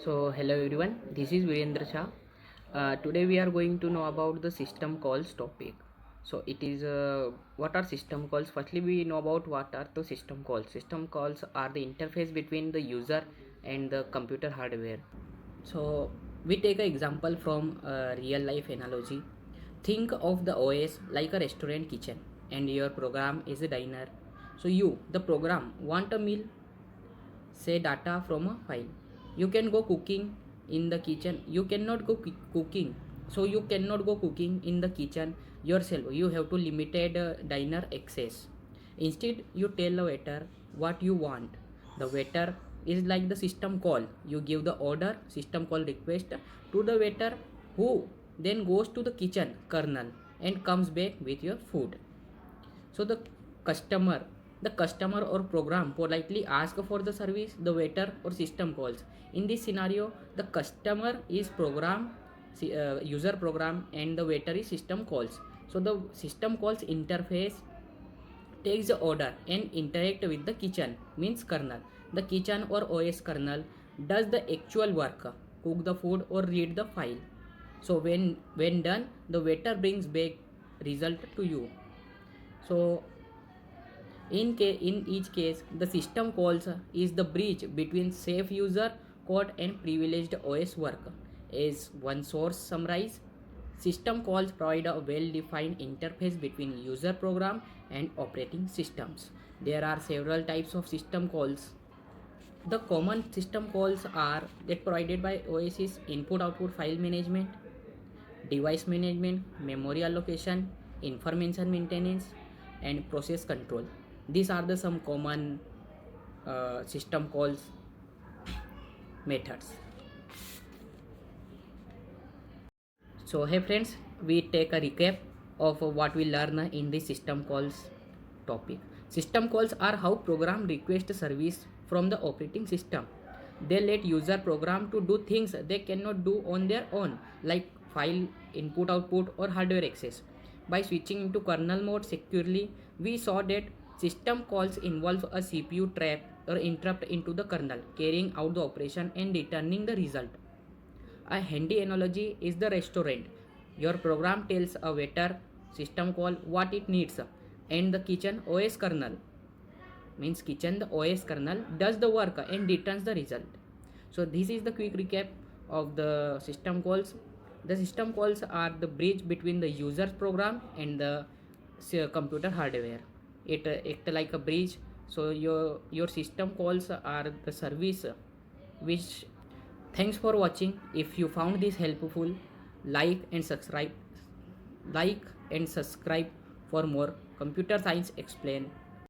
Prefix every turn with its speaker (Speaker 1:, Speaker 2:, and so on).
Speaker 1: So hello everyone, this is Virendra Shah. Today we are going to know about the system calls topic. So it is what are system calls? Firstly, we know about what are the system calls. System calls are the interface between the user and the computer hardware. So we take an example from a real life analogy. Think of the OS like a restaurant kitchen and your program is a diner. So you, the program, want a meal, say data from a file. You can go cooking in the kitchen. You cannot go cooking. So you cannot go cooking in the kitchen yourself. You have to limited diner access. Instead, you tell the waiter what you want. The waiter is like the system call. You give the order, system call request to the waiter, who then goes to the kitchen kernel and comes back with your food. So the customer or program politely ask for the service, the waiter or system calls. In this scenario, the customer is user program, and the waiter is system calls. So the system calls interface takes the order and interact with the kitchen, means kernel. The kitchen or OS kernel does the actual work, cook the food or read the file. So when done, the waiter brings back result to you. So in each case, the system calls is the bridge between safe user code and privileged OS work. As one source summarize, system calls provide a well-defined interface between user program and operating systems. There are several types of system calls. The common system calls are that provided by OS is input-output file management, device management, memory allocation, information maintenance, and process control. These are the some common system calls methods. So hey friends, we take a recap of what we learn in the system calls topic. System calls are how program request service from the operating system. They let user program to do things they cannot do on their own, like file input output or hardware access. By switching into kernel mode securely, we saw that system calls involve a CPU trap or interrupt into the kernel, carrying out the operation and returning the result. A handy analogy is the restaurant. Your program tells a waiter system call what it needs, and the kitchen OS kernel, means kitchen the OS kernel does the work and returns the result. So this is the quick recap of the system calls. The system calls are the bridge between the user's program and the computer hardware. It act like a bridge. So your system calls are the service which. Thanks for watching. If you found this helpful, like and subscribe. Like and subscribe for more computer science explain.